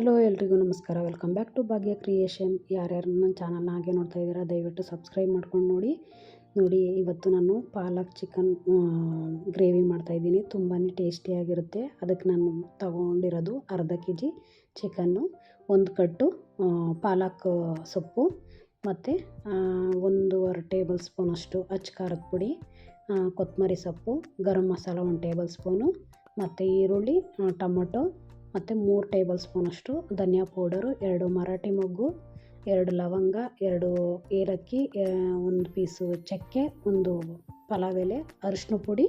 Hello ಎಲ್ರಿಗೂ ನಮಸ್ಕಾರ. Welcome back to Bhagya creation. ಯಾರ್ಯಾರು ನನ್ನ ಚಾನಲ್ನ ಹಾಗೆ ನೋಡ್ತಾ ಇದ್ದೀರಾ ದಯವಿಟ್ಟು ಸಬ್ಸ್ಕ್ರೈಬ್ ಮಾಡ್ಕೊಂಡು ನೋಡಿ. ಇವತ್ತು ನಾನು ಪಾಲಕ್ ಚಿಕನ್ ಗ್ರೇವಿ ಮಾಡ್ತಾಯಿದ್ದೀನಿ. ತುಂಬಾ ಟೇಸ್ಟಿಯಾಗಿರುತ್ತೆ. ಅದಕ್ಕೆ ನಾನು ತಗೊಂಡಿರೋದು ಅರ್ಧ kg ಚಿಕನ್ನು, 1 ಕಟ್ಟು ಪಾಲಕ್ ಸೊಪ್ಪು, ಮತ್ತು 1.5 ಟೇಬಲ್ ಸ್ಪೂನಷ್ಟು ಅಚ್ಚ ಖಾರದ ಪುಡಿ, ಕೊತ್ತಂಬರಿ ಸೊಪ್ಪು, ಗರಂ ಮಸಾಲ 1 ಟೇಬಲ್ ಸ್ಪೂನು, ಮತ್ತು ಈರುಳ್ಳಿ, ಟೊಮೊಟೊ, ಮತ್ತು 3 ಟೇಬಲ್ ಸ್ಪೂನಷ್ಟು ಧನಿಯಾ ಪೌಡರು, 2 ಮರಾಠಿ ಮೊಗ್ಗು, 2 ಲವಂಗ, 2 ಏಲಕ್ಕಿ, 1 ಪೀಸು ಚಕ್ಕೆ, 1 ಪಲಾವ್ ಎಲೆ, ಅರಿಶಿನ ಪುಡಿ,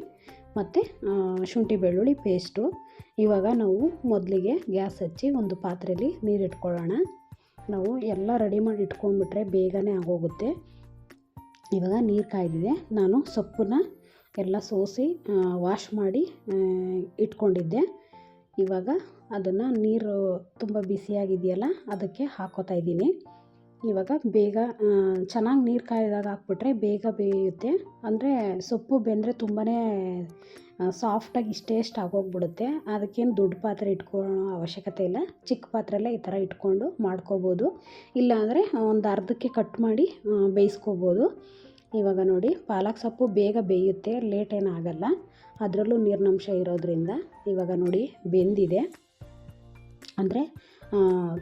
ಮತ್ತು ಶುಂಠಿ ಬೆಳ್ಳುಳ್ಳಿ ಪೇಸ್ಟು. ಇವಾಗ ನಾವು ಮೊದಲಿಗೆ ಗ್ಯಾಸ್ ಹಚ್ಚಿ ಒಂದು ಪಾತ್ರೆಯಲ್ಲಿ ನೀರು ಇಟ್ಕೊಳ್ಳೋಣ. ನಾವು ಎಲ್ಲ ರೆಡಿ ಮಾಡಿ ಇಟ್ಕೊಂಡ್ಬಿಟ್ರೆ ಬೇಗನೆ ಆಗೋಗುತ್ತೆ. ಇವಾಗ ನೀರು ಕಾಯ್ದಿದೆ. ನಾನು ಸೊಪ್ಪನ್ನ ಎಲ್ಲ ಸೋಸಿ ವಾಶ್ ಮಾಡಿ ಇಟ್ಕೊಂಡಿದ್ದೆ. ಇವಾಗ ಅದನ್ನು ನೀರು ತುಂಬ ಬಿಸಿಯಾಗಿದೆಯಲ್ಲ ಅದಕ್ಕೆ ಹಾಕ್ಕೋತಾ ಇದ್ದೀನಿ. ಇವಾಗ ಬೇಗ ಚೆನ್ನಾಗಿ ನೀರು ಕಾಯ್ದಾಗ ಹಾಕ್ಬಿಟ್ರೆ ಬೇಗ ಬೇಯುತ್ತೆ. ಅಂದರೆ ಸೊಪ್ಪು ಬೆಂದರೆ ತುಂಬಾ ಸಾಫ್ಟಾಗಿ ಇಷ್ಟೇಷ್ಟು ಆಗೋಗ್ಬಿಡುತ್ತೆ. ಅದಕ್ಕೇನು ದೊಡ್ಡ ಪಾತ್ರೆ ಇಟ್ಕೊಳ್ಳೋ ಅವಶ್ಯಕತೆ ಇಲ್ಲ. ಚಿಕ್ಕ ಪಾತ್ರೆಯಲ್ಲೇ ಈ ಥರ ಇಟ್ಕೊಂಡು ಮಾಡ್ಕೋಬೋದು. ಇಲ್ಲಾಂದರೆ ಒಂದು ಅರ್ಧಕ್ಕೆ ಕಟ್ ಮಾಡಿ ಬೇಯಿಸ್ಕೋಬೋದು. ಇವಾಗ ನೋಡಿ, ಪಾಲಕ್ ಸೊಪ್ಪು ಬೇಗ ಬೇಯುತ್ತೆ, ಲೇಟ್ ಏನಾಗಲ್ಲ. ಅದರಲ್ಲೂ ನೀರಿನಂಶ ಇರೋದ್ರಿಂದ ಇವಾಗ ನೋಡಿ ಬೆಂದಿದೆ. ಅಂದರೆ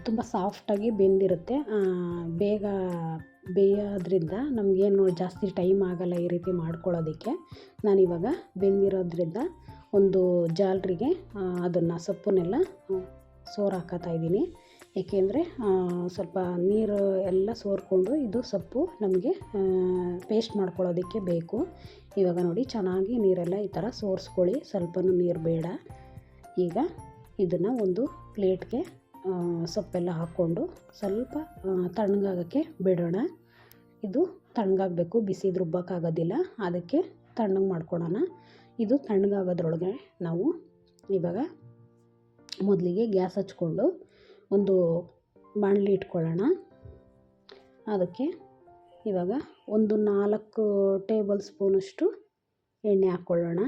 ತುಂಬ ಸಾಫ್ಟಾಗಿ ಬೆಂದಿರುತ್ತೆ. ಬೇಗ ಬೇಯೋದ್ರಿಂದ ನಮಗೇನು ಜಾಸ್ತಿ ಟೈಮ್ ಆಗೋಲ್ಲ ಈ ರೀತಿ ಮಾಡ್ಕೊಳ್ಳೋದಕ್ಕೆ. ನಾನಿವಾಗ ಬೆಂದಿರೋದ್ರಿಂದ ಒಂದು ಜಾಲರಿಗೆ ಅದನ್ನು ಸೊಪ್ಪನ್ನೆಲ್ಲ ಸೋರು ಹಾಕತಾಯಿದ್ದೀನಿ. ಏಕೆಂದರೆ ಸ್ವಲ್ಪ ನೀರು ಎಲ್ಲ ಸೋರ್ಕೊಂಡು ಇದು ಸೊಪ್ಪು ನಮಗೆ ಪೇಸ್ಟ್ ಮಾಡ್ಕೊಳ್ಳೋದಕ್ಕೆ ಬೇಕು. ಇವಾಗ ನೋಡಿ ಚೆನ್ನಾಗಿ ನೀರೆಲ್ಲ ಈ ಥರ ಸೋರಿಸ್ಕೊಳ್ಳಿ, ಸ್ವಲ್ಪನೂ ನೀರು ಬೇಡ. ಈಗ ಇದನ್ನು ಒಂದು ಪ್ಲೇಟ್ಗೆ ಸೊಪ್ಪೆಲ್ಲ ಹಾಕ್ಕೊಂಡು ಸ್ವಲ್ಪ ತಣ್ಣಗಾಗೋಕ್ಕೆ ಬಿಡೋಣ. ಇದು ತಣ್ಣಗಾಗಬೇಕು, ಬಿಸಿದು ರುಬ್ಬೋಕ್ಕಾಗೋದಿಲ್ಲ. ಅದಕ್ಕೆ ತಣ್ಣಗೆ ಮಾಡ್ಕೊಳ್ಳೋಣ. ಇದು ತಣ್ಣಗಾಗೋದ್ರೊಳಗೆ ನಾವು ಇವಾಗ ಮೊದಲಿಗೆ ಗ್ಯಾಸ್ ಹಚ್ಕೊಂಡು ಒಂದು ಬಾಣಲಿ ಇಟ್ಕೊಳ್ಳೋಣ. ಅದಕ್ಕೆ ಇವಾಗ ಒಂದು 4 ಟೇಬಲ್ ಸ್ಪೂನಷ್ಟು ಎಣ್ಣೆ ಹಾಕ್ಕೊಳ್ಳೋಣ.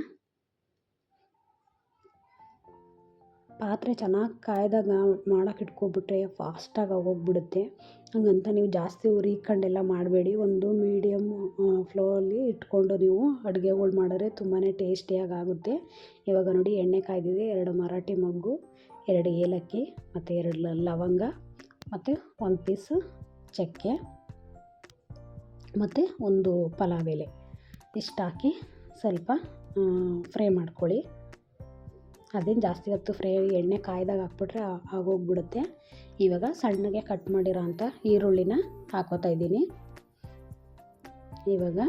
ಪಾತ್ರೆ ಚೆನ್ನಾಗಿ ಕಾಯ್ದಾಗ ಮಾಡೋಕೆ ಇಟ್ಕೊಬಿಟ್ರೆ ಫಾಸ್ಟಾಗಿ ಆಗೋಗ್ಬಿಡುತ್ತೆ. ಹಂಗಂತ ನೀವು ಜಾಸ್ತಿ ಉರಿಕೊಂಡೆಲ್ಲ ಮಾಡಬೇಡಿ. ಒಂದು ಮೀಡಿಯಮ್ ಫ್ಲೋಲ್ಲಿ ಇಟ್ಕೊಂಡು ನೀವು ಅಡುಗೆಗಳು ಮಾಡಿದ್ರೆ ತುಂಬಾ ಟೇಸ್ಟಿಯಾಗಿ ಆಗುತ್ತೆ. ಇವಾಗ ನೋಡಿ ಎಣ್ಣೆ ಕಾಯ್ದಿದೆ. 2 ಮರಾಠಿ ಮೊಗ್ಗು, 2 ಏಲಕ್ಕಿ, ಮತ್ತು 2 ಲವಂಗ, ಮತ್ತು 1 ಪೀಸು ಚಕ್ಕೆ, ಮತ್ತು 1 ಪಲಾವ್ ಎಲೆ ಇಷ್ಟು ಹಾಕಿ ಸ್ವಲ್ಪ ಫ್ರೈ ಮಾಡ್ಕೊಳ್ಳಿ. ಅದೇನು ಜಾಸ್ತಿ ಹೊತ್ತು ಎಣ್ಣೆ ಕಾಯ್ದಾಗ ಹಾಕ್ಬಿಟ್ರೆ ಆಗೋಗ್ಬಿಡುತ್ತೆ. ಇವಾಗ ಸಣ್ಣಗೆ ಕಟ್ ಮಾಡಿರೋ ಅಂಥ ಈರುಳ್ಳಿನ ಹಾಕೋತಾ ಇದ್ದೀನಿ. ಇವಾಗ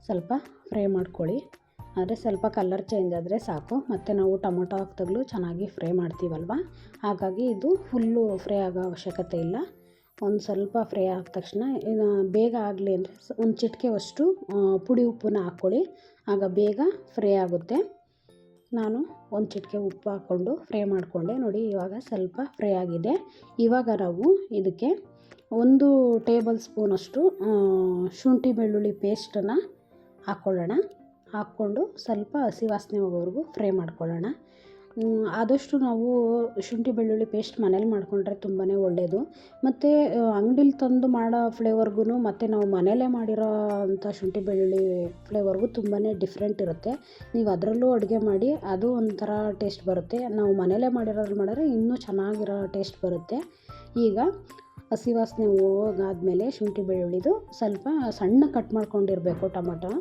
ಸ್ವಲ್ಪ ಫ್ರೈ ಮಾಡ್ಕೊಳ್ಳಿ. ಆದರೆ ಸ್ವಲ್ಪ ಕಲರ್ ಚೇಂಜ್ ಆದರೆ ಸಾಕು. ಮತ್ತು ನಾವು ಟೊಮೊಟೊ ಹಾಕ್ದಾಗಲೂ ಚೆನ್ನಾಗಿ ಫ್ರೈ ಮಾಡ್ತೀವಲ್ವ, ಹಾಗಾಗಿ ಇದು ಫುಲ್ಲು ಫ್ರೈ ಆಗೋ ಅವಶ್ಯಕತೆ ಇಲ್ಲ. ಒಂದು ಸ್ವಲ್ಪ ಫ್ರೈ ಆದ ತಕ್ಷಣ ಬೇಗ ಆಗಲಿ ಅಂದರೆ ಒಂದು ಚಿಟಿಕೆಯಷ್ಟು ಪುಡಿ ಉಪ್ಪನ್ನ ಹಾಕ್ಕೊಳ್ಳಿ. ಆಗ ಬೇಗ ಫ್ರೈ ಆಗುತ್ತೆ. ನಾನು ಒಂದು ಚಿಟಿಕೆ ಉಪ್ಪು ಹಾಕ್ಕೊಂಡು ಫ್ರೈ ಮಾಡಿಕೊಂಡೆ. ನೋಡಿ ಇವಾಗ ಸ್ವಲ್ಪ ಫ್ರೈ ಆಗಿದೆ. ಇವಾಗ ನಾವು ಇದಕ್ಕೆ 1 ಟೇಬಲ್ ಸ್ಪೂನಷ್ಟು ಶುಂಠಿ ಬೆಳ್ಳುಳ್ಳಿ ಪೇಸ್ಟನ್ನು ಹಾಕ್ಕೊಳ್ಳೋಣ. ಹಾಕ್ಕೊಂಡು ಸ್ವಲ್ಪ ಹಸಿ ವಾಸನೆ ಹೋಗೋವರೆಗೂ ಫ್ರೈ ಮಾಡ್ಕೊಳ್ಳೋಣ. ಆದಷ್ಟು ನಾವು ಶುಂಠಿ ಬೆಳ್ಳುಳ್ಳಿ ಪೇಸ್ಟ್ ಮನೇಲಿ ಮಾಡಿಕೊಂಡ್ರೆ ತುಂಬಾ ಒಳ್ಳೆಯದು. ಮತ್ತು ಅಂಗಡಿಲಿ ತಂದು ಮಾಡೋ ಫ್ಲೇವರ್ಗೂ ಮತ್ತು ನಾವು ಮನೇಲೇ ಮಾಡಿರೋ ಅಂಥ ಶುಂಠಿ ಬೆಳ್ಳುಳ್ಳಿ ಫ್ಲೇವರ್ಗೂ ತುಂಬಾ ಡಿಫ್ರೆಂಟ್ ಇರುತ್ತೆ. ನೀವು ಅದರಲ್ಲೂ ಅಡುಗೆ ಮಾಡಿ ಅದು ಒಂಥರ ಟೇಸ್ಟ್ ಬರುತ್ತೆ. ನಾವು ಮನೇಲೇ ಮಾಡಿರೋದು ಮಾಡಿದ್ರೆ ಇನ್ನೂ ಚೆನ್ನಾಗಿರೋ ಟೇಸ್ಟ್ ಬರುತ್ತೆ. ಈಗ ಹಸಿ ವಾಸನೆ ಹೋಗಾದ್ಮೇಲೆ ಶುಂಠಿ ಬೆಳ್ಳುಳ್ಳಿದು ಸ್ವಲ್ಪ ಸಣ್ಣ ಕಟ್ ಮಾಡ್ಕೊಂಡಿರಬೇಕು ಟೊಮೊಟೊ,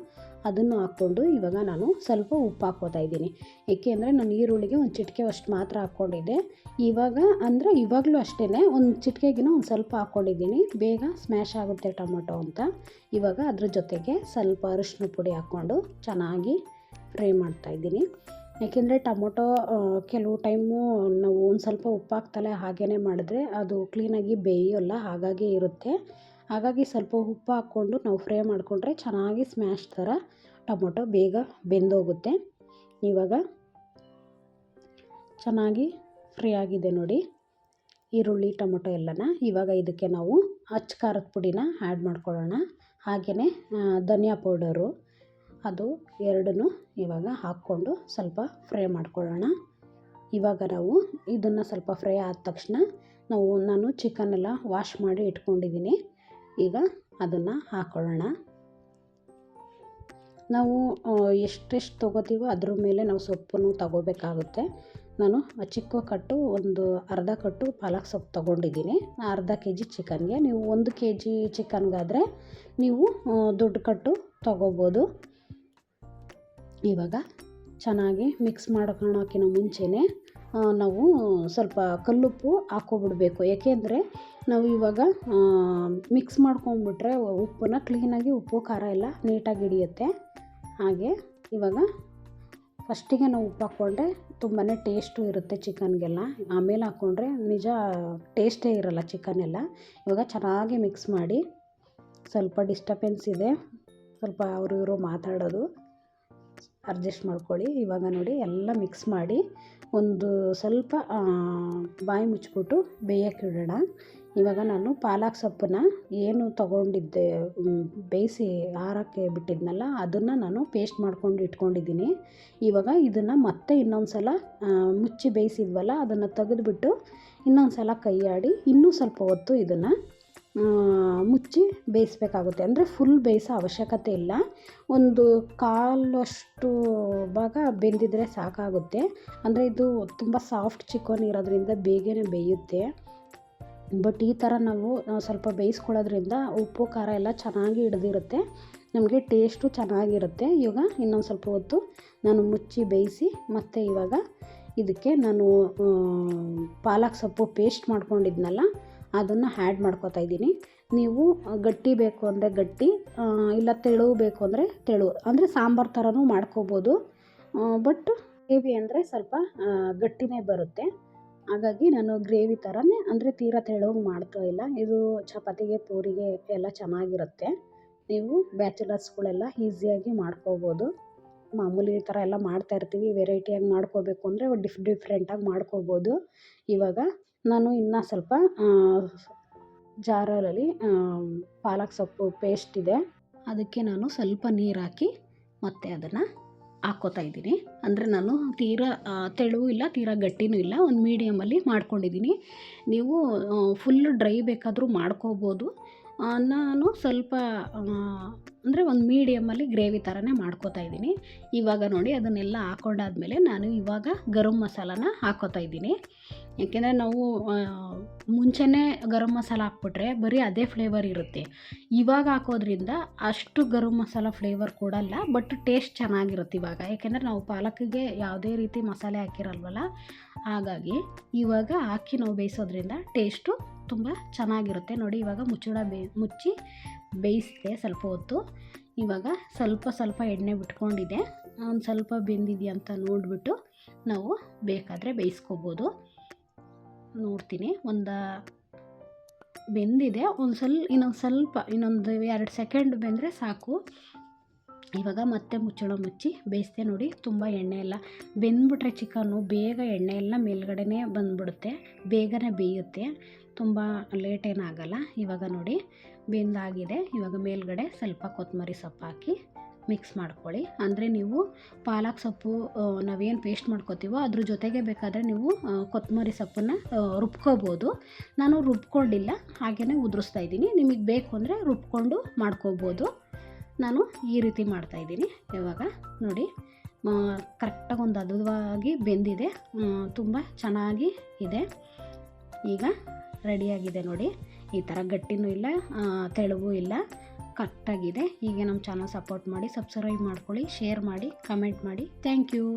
ಅದನ್ನು ಹಾಕ್ಕೊಂಡು ಇವಾಗ ನಾನು ಸ್ವಲ್ಪ ಉಪ್ಪು ಹಾಕ್ಕೋತಾ ಇದ್ದೀನಿ. ಏಕೆಂದರೆ ನಾನು ಈರುಳ್ಳಿಗೆ ಒಂದು ಚಿಟಿಕೆ ಅಷ್ಟು ಮಾತ್ರ ಹಾಕ್ಕೊಂಡಿದ್ದೆ. ಇವಾಗ ಅಂದರೆ ಇವಾಗಲೂ ಅಷ್ಟೇ ಒಂದು ಚಿಟಿಕೆಗಿನ ಒಂದು ಸ್ವಲ್ಪ ಹಾಕ್ಕೊಂಡಿದ್ದೀನಿ, ಬೇಗ ಸ್ಮ್ಯಾಶ್ ಆಗುತ್ತೆ ಟೊಮೊಟೊ ಅಂತ. ಇವಾಗ ಅದ್ರ ಜೊತೆಗೆ ಸ್ವಲ್ಪ ಅರಿಶಿನ ಪುಡಿ ಹಾಕ್ಕೊಂಡು ಚೆನ್ನಾಗಿ ಫ್ರೈ ಮಾಡ್ತಾಯಿದ್ದೀನಿ. ಏಕೆಂದರೆ ಟೊಮೊಟೊ ಕೆಲವು ಟೈಮು ನಾವು ಒಂದು ಸ್ವಲ್ಪ ಉಪ್ಪು ಹಾಕ್ತಲೇ ಹಾಗೇ ಮಾಡಿದ್ರೆ ಅದು ಕ್ಲೀನಾಗಿ ಬೇಯೋಲ್ಲ, ಹಾಗಾಗಿ ಇರುತ್ತೆ. ಹಾಗಾಗಿ ಸ್ವಲ್ಪ ಉಪ್ಪು ಹಾಕ್ಕೊಂಡು ನಾವು ಫ್ರೈ ಮಾಡಿಕೊಂಡ್ರೆ ಚೆನ್ನಾಗಿ ಸ್ಮ್ಯಾಶ್ ಥರ ಟೊಮೊಟೊ ಬೇಗ ಬೆಂದೋಗುತ್ತೆ. ಇವಾಗ ಚೆನ್ನಾಗಿ ಫ್ರೈ ಆಗಿದೆ ನೋಡಿ ಈರುಳ್ಳಿ ಟೊಮೊಟೊ ಎಲ್ಲನ. ಇವಾಗ ಇದಕ್ಕೆ ನಾವು ಅಚ್ಚ ಖಾರದ ಪುಡಿನ ಆ್ಯಡ್ ಮಾಡ್ಕೊಳ್ಳೋಣ. ಹಾಗೆಯೇ ಧನಿಯಾ ಪೌಡರು ಅದು ಎರಡನ್ನೂ ಇವಾಗ ಹಾಕ್ಕೊಂಡು ಸ್ವಲ್ಪ ಫ್ರೈ ಮಾಡ್ಕೊಳ್ಳೋಣ. ಇವಾಗ ನಾವು ಇದನ್ನು ಸ್ವಲ್ಪ ಫ್ರೈ ಆದ ತಕ್ಷಣ ನಾನು ಚಿಕನ್ನೆಲ್ಲ ವಾಶ್ ಮಾಡಿ ಇಟ್ಕೊಂಡಿದ್ದೀನಿ. ಈಗ ಅದನ್ನು ಹಾಕ್ಕೊಳ್ಳೋಣ. ನಾವು ಎಷ್ಟೆಷ್ಟು ತೊಗೋತೀವೋ ಅದ್ರ ಮೇಲೆ ನಾವು ಸೊಪ್ಪನ್ನು ತೊಗೋಬೇಕಾಗುತ್ತೆ. ನಾನು ಚಿಕ್ಕ ಕಟ್ಟು ಒಂದು ಅರ್ಧ ಕಟ್ಟು ಪಾಲಕ್ ಸೊಪ್ಪು ತೊಗೊಂಡಿದ್ದೀನಿ ಅರ್ಧ ಕೆ ಜಿ ಚಿಕನ್ಗೆ. ನೀವು 1 ಕೆ ಜಿ ಚಿಕನ್ಗಾದರೆ ನೀವು ದೊಡ್ಡ ಕಟ್ಟು ತೊಗೋಬೋದು. ಇವಾಗ ಚೆನ್ನಾಗಿ ಮಿಕ್ಸ್ ಮಾಡ್ಕೊಳ್ಳೋಕ್ಕಿಂತ ಮುಂಚೆನೇ ನಾವು ಸ್ವಲ್ಪ ಕಲ್ಲುಪ್ಪು ಹಾಕ್ಕೊಬಿಡ್ಬೇಕು. ಏಕೆಂದರೆ ನಾವು ಇವಾಗ ಮಿಕ್ಸ್ ಮಾಡ್ಕೊಂಬಿಟ್ರೆ ಉಪ್ಪನ್ನ ಕ್ಲೀನಾಗಿ ಉಪ್ಪು ಖಾರ ಎಲ್ಲ ನೀಟಾಗಿ ಹಿಡಿಯುತ್ತೆ. ಹಾಗೆ ಇವಾಗ ಫಸ್ಟಿಗೆ ನಾವು ಉಪ್ಪು ಹಾಕ್ಕೊಂಡ್ರೆ ತುಂಬಾ ಟೇಸ್ಟು ಇರುತ್ತೆ ಚಿಕನ್ಗೆಲ್ಲ. ಆಮೇಲೆ ಹಾಕ್ಕೊಂಡ್ರೆ ನಿಜ ಟೇಸ್ಟೇ ಇರೋಲ್ಲ ಚಿಕನ್ನೆಲ್ಲ. ಇವಾಗ ಚೆನ್ನಾಗಿ ಮಿಕ್ಸ್ ಮಾಡಿ. ಸ್ವಲ್ಪ ಡಿಸ್ಟರ್ಬೆನ್ಸ್ ಇದೆ, ಸ್ವಲ್ಪ ಅವರು ಇವರು ಮಾತಾಡೋದು, ಅಡ್ಜಸ್ಟ್ ಮಾಡ್ಕೊಳ್ಳಿ. ಇವಾಗ ನೋಡಿ ಎಲ್ಲ ಮಿಕ್ಸ್ ಮಾಡಿ ಒಂದು ಸ್ವಲ್ಪ ಬಾಯಿ ಮುಚ್ಚಿಬಿಟ್ಟು ಬೇಯೋಕ್ಕಿಡೋಣ. ಇವಾಗ ನಾನು ಪಾಲಕ್ ಸೊಪ್ಪನ್ನ ಏನು ತೊಗೊಂಡಿದ್ದೆ ಬೇಯಿಸಿ ಆರೋಕ್ಕೆ ಬಿಟ್ಟಿದ್ನಲ್ಲ ಅದನ್ನು ನಾನು ಪೇಸ್ಟ್ ಮಾಡ್ಕೊಂಡು ಇಟ್ಕೊಂಡಿದ್ದೀನಿ. ಇವಾಗ ಇದನ್ನು ಮತ್ತೆ ಇನ್ನೊಂದು ಸಲ ಮುಚ್ಚಿ ಬೇಯಿಸಿದ್ವಲ್ಲ ಅದನ್ನು ತೆಗೆದುಬಿಟ್ಟು ಇನ್ನೊಂದು ಸಲ ಕೈ ಆಡಿ ಇನ್ನೂ ಸ್ವಲ್ಪ ಹೊತ್ತು ಇದನ್ನು ಮುಚ್ಚಿ ಬೇಯಿಸ್ಬೇಕಾಗುತ್ತೆ. ಅಂದರೆ ಫುಲ್ ಬೇಯಿಸೋ ಅವಶ್ಯಕತೆ ಇಲ್ಲ, ಒಂದು ಕಾಲಷ್ಟು ಭಾಗ ಬೆಂದಿದ್ರೆ ಸಾಕಾಗುತ್ತೆ. ಅಂದರೆ ಇದು ತುಂಬ ಸಾಫ್ಟ್ ಚಿಕನ್ ಇರೋದ್ರಿಂದ ಬೇಗನೆ ಬೇಯುತ್ತೆ. ಬಟ್ ಈ ಥರ ನಾವು ಸ್ವಲ್ಪ ಬೇಯಿಸ್ಕೊಳ್ಳೋದ್ರಿಂದ ಉಪ್ಪು ಖಾರ ಎಲ್ಲ ಚೆನ್ನಾಗಿ ಹಿಡ್ದಿರುತ್ತೆ, ನಮಗೆ ಟೇಸ್ಟು ಚೆನ್ನಾಗಿರುತ್ತೆ. ಇವಾಗ ಇನ್ನೊಂದು ಸ್ವಲ್ಪ ಹೊತ್ತು ನಾನು ಮುಚ್ಚಿ ಬೇಯಿಸಿ ಮತ್ತು ಇವಾಗ ಇದಕ್ಕೆ ನಾನು ಪಾಲಕ್ ಸೊಪ್ಪು ಪೇಸ್ಟ್ ಮಾಡ್ಕೊಂಡಿದ್ನಲ್ಲ ಅದನ್ನು ಆ್ಯಡ್ ಮಾಡ್ಕೊತಾ ಇದ್ದೀನಿ. ನೀವು ಗಟ್ಟಿ ಬೇಕು ಅಂದರೆ ಗಟ್ಟಿ, ಇಲ್ಲ ತೆಳು ಬೇಕು ಅಂದರೆ ತೆಳು, ಅಂದರೆ ಸಾಂಬಾರು ಥರನೂ ಮಾಡ್ಕೋಬೋದು. ಬಟ್ ಗ್ರೇವಿ ಅಂದರೆ ಸ್ವಲ್ಪ ಗಟ್ಟಿನೇ ಬರುತ್ತೆ. ಹಾಗಾಗಿ ನಾನು ಗ್ರೇವಿ ಥರನೇ, ಅಂದರೆ ತೀರಾ ತೆಳುವಾಗಿ ಮಾಡ್ತಾ ಇಲ್ಲ. ಇದು ಚಪಾತಿಗೆ ಪೂರಿಗೆ ಎಲ್ಲ ಚೆನ್ನಾಗಿರುತ್ತೆ. ನೀವು ಬ್ಯಾಚುಲರ್ಸ್ಗಳೆಲ್ಲ ಈಸಿಯಾಗಿ ಮಾಡ್ಕೋಬೋದು. ಮಾಮೂಲಿ ಈ ಥರ ಎಲ್ಲ ಮಾಡ್ತಾಯಿರ್ತೀವಿ, ವೆರೈಟಿಯಾಗಿ ಮಾಡ್ಕೋಬೇಕು ಅಂದರೆ ಡಿಫ್ರೆಂಟಾಗಿ ಮಾಡ್ಕೋಬೋದು. ಇವಾಗ ನಾನು ಇನ್ನೂ ಸ್ವಲ್ಪ ಜಾರಲ್ಲಿ ಪಾಲಕ್ ಸೊಪ್ಪು ಪೇಸ್ಟ್ ಇದೆ, ಅದಕ್ಕೆ ನಾನು ಸ್ವಲ್ಪ ನೀರು ಹಾಕಿ ಮತ್ತೆ ಅದನ್ನು ಹಾಕ್ಕೋತಾ ಇದ್ದೀನಿ. ಅಂದರೆ ನಾನು ತೀರಾ ತೆಳು ಇಲ್ಲ, ತೀರಾ ಗಟ್ಟಿನೂ ಇಲ್ಲ, ಒಂದು ಮೀಡಿಯಮಲ್ಲಿ ಮಾಡ್ಕೊಂಡಿದ್ದೀನಿ. ನೀವು ಫುಲ್ ಡ್ರೈ ಬೇಕಾದರೂ ಮಾಡ್ಕೋಬೋದು. ನಾನು ಸ್ವಲ್ಪ ಅಂದರೆ ಒಂದು ಮೀಡಿಯಮಲ್ಲಿ ಗ್ರೇವಿ ಥರನೇ ಮಾಡ್ಕೋತಾ ಇದ್ದೀನಿ. ಇವಾಗ ನೋಡಿ ಅದನ್ನೆಲ್ಲ ಹಾಕ್ಕೊಂಡಾದ್ಮೇಲೆ ನಾನು ಇವಾಗ ಗರಂ ಮಸಾಲಾನ ಹಾಕ್ಕೋತಾ ಇದ್ದೀನಿ. ಏಕೆಂದರೆ ನಾವು ಮುಂಚೆನೇ ಗರಂ ಮಸಾಲ ಹಾಕ್ಬಿಟ್ರೆ ಬರೀ ಅದೇ ಫ್ಲೇವರ್ ಇರುತ್ತೆ. ಇವಾಗ ಹಾಕೋದ್ರಿಂದ ಅಷ್ಟು ಗರಂ ಮಸಾಲ ಫ್ಲೇವರ್ ಕೊಡಲ್ಲ, ಬಟ್ ಟೇಸ್ಟ್ ಚೆನ್ನಾಗಿರುತ್ತೆ ಇವಾಗ. ಏಕೆಂದರೆ ನಾವು ಪಾಲಕ್ಕಿಗೆ ಯಾವುದೇ ರೀತಿ ಮಸಾಲೆ ಹಾಕಿರಲ್ವಲ್ಲ, ಹಾಗಾಗಿ ಇವಾಗ ಹಾಕಿ ನಾವು ಬೇಯಿಸೋದ್ರಿಂದ ಟೇಸ್ಟು ತುಂಬ ಚೆನ್ನಾಗಿರುತ್ತೆ. ನೋಡಿ ಇವಾಗ ಮುಚ್ಚಿ ಬೇಯಿಸಿದೆ ಸ್ವಲ್ಪ ಹೊತ್ತು. ಇವಾಗ ಸ್ವಲ್ಪ ಎಣ್ಣೆ ಬಿಟ್ಕೊಂಡಿದೆ, ಒಂದು ಸ್ವಲ್ಪ ಬೆಂದಿದೆಯಾ ಅಂತ ನೋಡಿಬಿಟ್ಟು ನಾವು ಬೇಕಾದರೆ ಬೇಯಿಸ್ಕೋಬೋದು. ನೋಡ್ತೀನಿ ಬೆಂದಿದೆ, ಇನ್ನೊಂದು 2 ಸೆಕೆಂಡ್ ಬೆಂದರೆ ಸಾಕು. ಇವಾಗ ಮತ್ತೆ ಮುಚ್ಚಿ ಬೇಯಿಸ್ದೆ. ನೋಡಿ ತುಂಬ ಎಣ್ಣೆ ಎಲ್ಲ ಬೆಂದ್ಬಿಟ್ರೆ ಚಿಕನ್ನು ಬೇಗ ಎಣ್ಣೆ ಎಲ್ಲ ಮೇಲ್ಗಡೆನೇ ಬಂದುಬಿಡುತ್ತೆ, ಬೇಗನೆ ಬೇಯುತ್ತೆ, ತುಂಬ ಲೇಟ್ ಏನಾಗಲ್ಲ. ಇವಾಗ ನೋಡಿ ಬೆಂದಾಗಿದೆ. ಇವಾಗ ಮೇಲ್ಗಡೆ ಸ್ವಲ್ಪ ಕೊತ್ತಂಬರಿ ಸೊಪ್ಪು ಹಾಕಿ ಮಿಕ್ಸ್ ಮಾಡ್ಕೊಳ್ಳಿ. ಅಂದರೆ ನೀವು ಪಾಲಕ್ ಸೊಪ್ಪು ನಾವೇನು ಪೇಸ್ಟ್ ಮಾಡ್ಕೋತೀವೋ ಅದ್ರ ಜೊತೆಗೆ ಬೇಕಾದರೆ ನೀವು ಕೊತ್ತಂಬರಿ ಸೊಪ್ಪನ್ನು ರುಬ್ಕೋಬೋದು. ನಾನು ರುಬ್ಕೊಂಡಿಲ್ಲ, ಹಾಗೆಯೇ ಉದುರಿಸ್ತಾ ಇದ್ದೀನಿ. ನಿಮಗೆ ಬೇಕು ಅಂದರೆ ರುಬ್ಕೊಂಡು ಮಾಡ್ಕೋಬೋದು. ನಾನು ಈ ರೀತಿ ಮಾಡ್ತಾಯಿದ್ದೀನಿ. ಇವಾಗ ನೋಡಿ ಕರೆಕ್ಟಾಗಿ ಒಂದು ಹದವಾಗಿ ಬೆಂದಿದೆ, ತುಂಬ ಚೆನ್ನಾಗಿ ಇದೆ. ಈಗ ರೆಡಿಯಾಗಿದೆ ನೋಡಿ, ಈ ಥರ ಗಟ್ಟಿನೂ ಇಲ್ಲ, ತೆಳುವೂ ಇಲ್ಲ, ಕರೆಕ್ಟಾಗಿದೆ. ಹೀಗೆ ನಮ್ಮ ಚಾನಲ್ ಸಪೋರ್ಟ್ ಮಾಡಿ, ಸಬ್ಸ್ಕ್ರೈಬ್ ಮಾಡ್ಕೊಳ್ಳಿ, ಶೇರ್ ಮಾಡಿ, ಕಮೆಂಟ್ ಮಾಡಿ. Thank you.